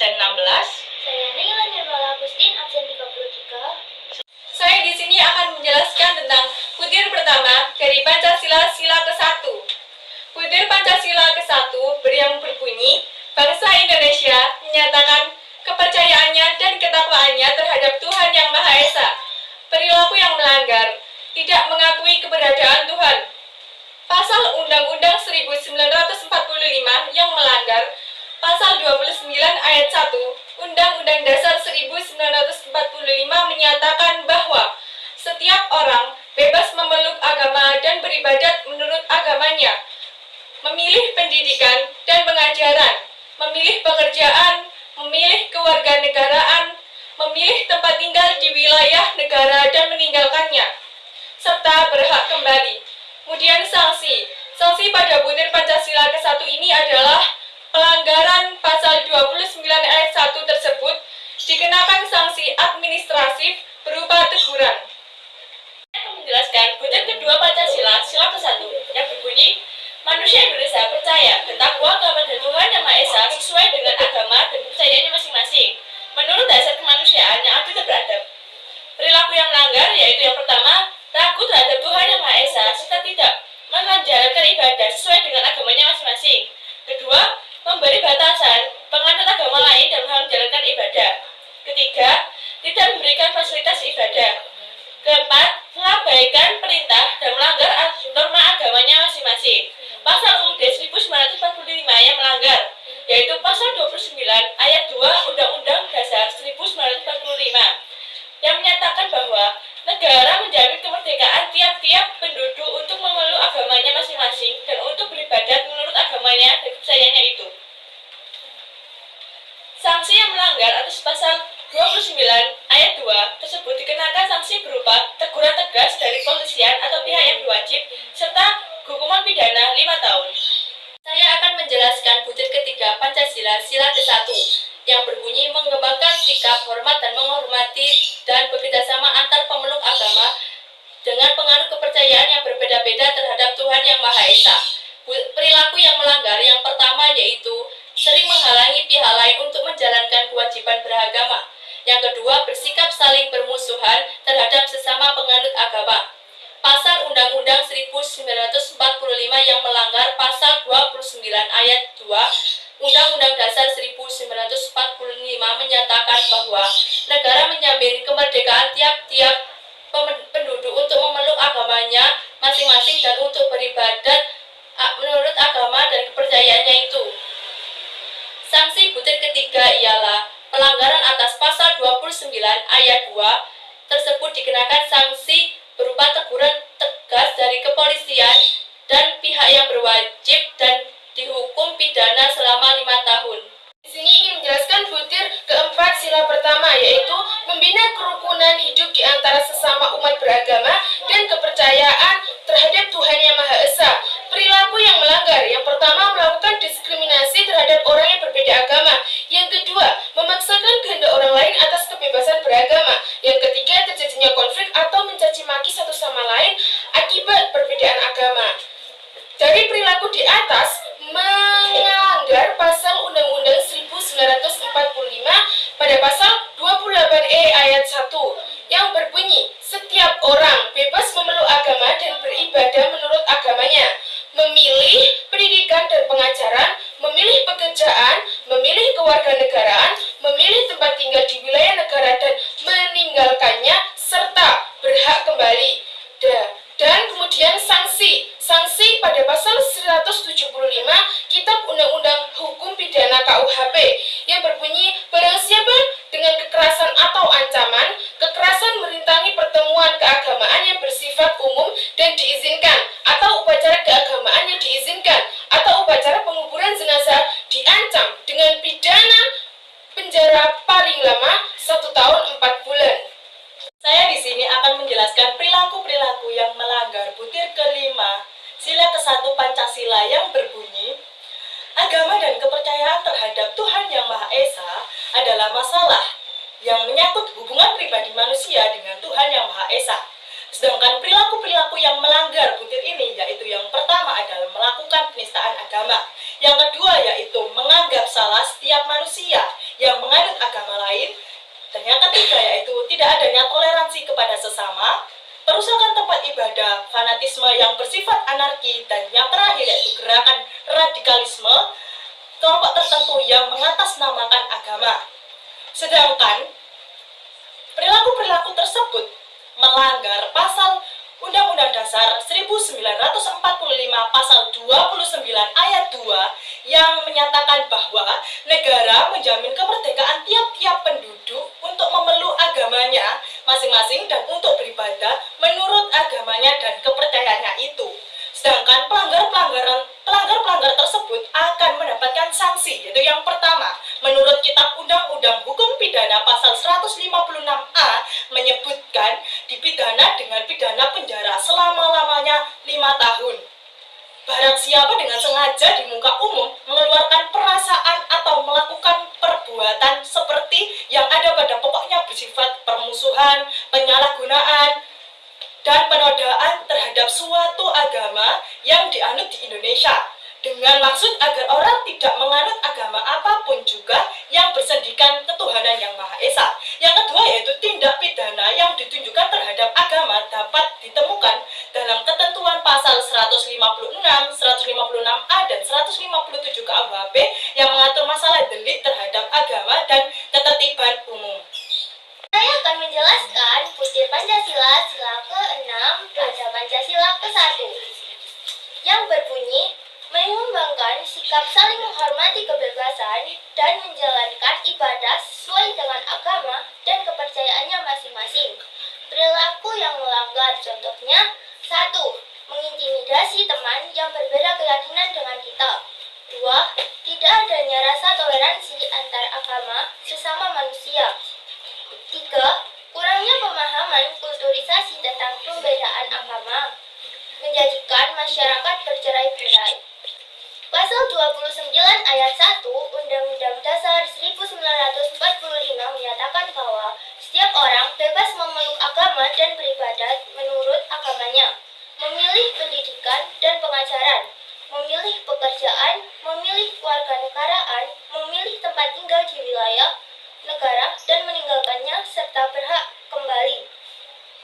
absen 16. Saya Naila Nirmala Agustin, absen 33. Saya di sini akan menjelaskan tentang butir pertama dari Pancasila sila ke-1. Butir Pancasila ke-1 yang berbunyi, bangsa Indonesia menyatakan kepercayaannya dan ketakwaannya terhadap Tuhan Yang Maha Esa. Perilaku yang melanggar, tidak mengakui keberadaan Tuhan. Pasal Undang-Undang 1945 yang melanggar, Pasal 29 ayat 1 Undang-Undang Dasar 1945 menyatakan bahwa setiap orang bebas memeluk agama dan beribadat menurut agamanya, memilih pendidikan dan pengajaran, memilih pekerjaan, memilih kewarganegaraan, memilih tempat tinggal di wilayah negara dan meninggalkannya, serta berhak kembali. Kemudian sanksi pada butir Pancasila ke-1 ini adalah pelanggaran pasal 29 ayat 1 tersebut dikenakan sanksi administratif berupa teguran. Saya akan menjelaskan butir kedua Pancasila sila ke-1 yang berbunyi, manusia Indonesia percaya bertakwa kepada Tuhan Yang Maha Esa sesuai dengan agama dan kepercayaannya masing-masing menurut dasar kemanusiaan yang adil dan beradab. Perilaku yang melanggar yaitu yang pertama, ragu terhadap Tuhan Yang Maha Esa serta tidak menjalankan ibadah sesuai dengan agamanya masing-masing. Kedua, memberi batasan penganut agama lain dalam hal menjalankan ibadah. Ketiga, tidak memberikan fasilitas ibadah. Keempat, mengabaikan perintah dan melanggar norma agamanya masing-masing. Pasal UUD 1945 yang melanggar, yaitu pasal 29 ayat 2 Undang-Undang Dasar 1945 yang menyatakan bahwa negara menjamin kemerdekaan tiap-tiap penduduk untuk memeluk agamanya masing-masing dan untuk beribadat menurut agamanya dan kepercayaannya itu. Sanksi yang melanggar atas pasal 29 ayat 2 tersebut dikenakan sanksi berupa teguran tegas dari kepolisian atau pihak yang berwajib serta hukuman pidana 5 tahun. Saya akan menjelaskan butir ketiga Pancasila sila ke-1 yang berbunyi mengembangkan sikap hormat dan menghormati dan bekerjasama antar pemeluk agama dengan penganut kepercayaan yang berbeda-beda terhadap Tuhan Yang Maha Esa. Perilaku yang melanggar yang pertama yaitu sering menghalangi pihak lain untuk menjalankan kewajiban beragama. Yang kedua, bersikap saling bermusuhan terhadap sesama penganut agama. Pasal Undang-Undang 1945 yang melanggar pasal 29 ayat 2 Undang-Undang Dasar 1945 menyatakan bahwa negara menjamin kemerdekaan tiap-tiap penduduk untuk memeluk agamanya masing-masing dan untuk beribadat menurut agama dan kepercayaannya itu. Sanksi butir ketiga ialah pelanggaran atas pasal 29 ayat 2 tersebut dikenakan sanksi berupa teguran tegas dari kepolisian dan pihak yang berwajib dan dihukum pidana selama 5 tahun. Di sini ingin menjelaskan butir keempat sila pertama, yaitu membina kerukunan hidup di antara sesama umat beragama dan kepercayaan terhadap Tuhan Yang Maha Esa. Perilaku yang melanggar, yang pertama melakukan diskriminasi terhadap orang yang berbeda agama. Yang kedua, memaksakan kehendak orang lain atas kebebasan beragama. Yang ketiga, terjadinya konflik atau mencaci maki satu sama lain akibat perbedaan agama. Dari perilaku di atas melanggar pasal Undang-Undang 1945 pada pasal 28E ayat 1 yang berbunyi, setiap orang bebas memeluk agama dan beribadah menurut agamanya, memilih pendidikan dan pengajaran, memilih pekerjaan, memilih kewarganegaraan, memilih tempat tinggal di wilayah negara dan meninggalkannya, serta berhak kembali. Dan kemudian sanksi pada pasal 175 Kitab Undang-Undang Hukum Pidana KUHP yang berbunyi, barang siapa dengan kekerasan atau ancaman, kekerasan merintangi pertemuan keagamaan yang bersifat umum dan diizinkan, atau upacara keagamaan yang diizinkan, atau upacara penguburan jenazah diancam dengan pidana penjara paling lama 1 tahun 4 bulan. Saya di sini akan menjelaskan perilaku-perilaku yang melanggar butir kelima sila ke-1 Pancasila yang berbunyi, agama dan kepercayaan terhadap Tuhan Yang Maha Esa adalah masalah yang menyangkut hubungan pribadi manusia dengan Tuhan Yang Maha Esa. Sedangkan perilaku-perilaku yang melanggar butir ini yaitu yang pertama adalah melakukan penistaan agama, yang kedua yaitu menganggap salah setiap manusia, yang menganut agama lain. Dan yang ketiga yaitu tidak adanya toleransi kepada sesama, perusakan tempat ibadah, fanatisme yang bersifat anarki, dan yang terakhir yaitu gerakan radikalisme kelompok tertentu yang mengatasnamakan agama. Sedangkan perilaku-perilaku tersebut melanggar pasal Undang-Undang Dasar 1945 pasal 29 ayat 2 yang menyatakan bahwa negara menjamin kemerdekaan tiap-tiap penduduk untuk memeluk agamanya masing-masing dan untuk beribadah menurut agamanya dan kepercayaannya itu. Sedangkan pelanggar tersebut akan mendapatkan sanksi, yaitu yang pertama, menurut Kitab Undang-Undang Hukum Pidana pasal 156A menyebutkan dipidana dengan pidana penjara selama-lamanya 5 tahun. Barang siapa dengan sengaja di muka umum mengeluarkan perasaan atau melakukan perbuatan seperti yang ada pada pokoknya bersifat permusuhan, penyalahgunaan, dan penodaan terhadap suatu agama yang dianut di Indonesia dengan maksud agar orang tidak menganut agama apapun juga yang bersendikan ketuhanan yang Maha Esa. Yang kedua yaitu tindak pidana yang ditunjukkan terhadap agama dapat ditemukan dalam ketentuan pasal 156, 156A dan 157 KUHP yang mengatur masalah delik terhadap agama dan ketertiban umum. Saya akan menjelaskan butir Pancasila sila ke-6 pada Pancasila ke-1 yang berbunyi mengembangkan sikap saling menghormati kebebasan dan menjalankan ibadah sesuai dengan agama dan kepercayaannya masing-masing. Perilaku yang melanggar contohnya 1. Mengintimidasi teman yang berbeda keyakinan dengan kita. 2. Tidak adanya rasa toleransi antar agama sesama manusia. 3. Kurangnya pemahaman kulturisasi tentang pembedaan agama menjadikan masyarakat bercerai-berai. Pasal 29 ayat 1 Undang-Undang Dasar 1945 menyatakan bahwa setiap orang bebas memeluk agama dan beribadat menurut agamanya, memilih pendidikan dan pengajaran, memilih pekerjaan, memilih kewarganegaraan, memilih tempat tinggal di wilayah negara dan meninggalkannya serta berhak kembali.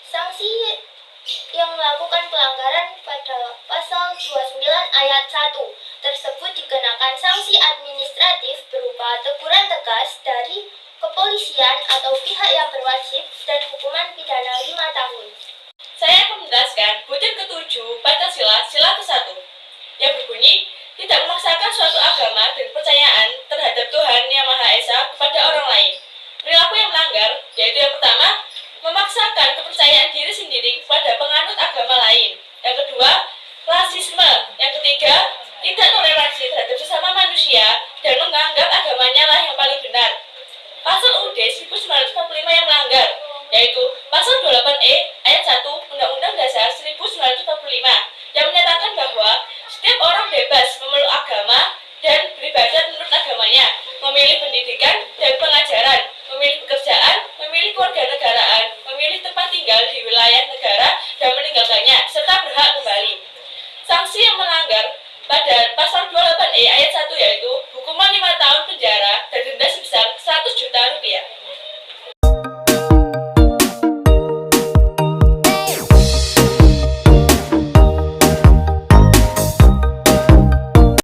Sanksi yang melakukan pelanggaran pada pasal 29 ayat 1 tersebut dikenakan sanksi administratif berupa teguran tegas dari kepolisian atau pihak yang berwajib dan hukuman pidana 5 tahun. Saya akan menjelaskan butir ke-7 Pancasila sila ke-1 yang berbunyi tidak memaksakan suatu agama dan kepercayaan terhadap Tuhan Yang Maha Esa kepada orang lain. Perilaku yang melanggar yaitu yang pertama, memaksakan kepercayaan diri sendiri kepada penganut agama lain. Yang kedua, rasisme. Yang ketiga, tidak toleransi terhadap sesama manusia dan menganggap agamanya lah yang paling benar. Pasal UUD 1945 yang melanggar yaitu pasal 28E ayat 1 Undang-Undang Dasar 1945 yang menyatakan bahwa setiap orang bebas memeluk agama dan beribadat menurut agamanya, memilih pendidikan dan pengajaran, memilih pekerjaan, memilih kewarganegaraan, memilih tempat tinggal di wilayah negara dan meninggalkannya, serta berhak kembali. Sanksi yang melanggar pada pasal 28E ayat 1 yaitu hukuman 5 tahun penjara dan denda sebesar 100 juta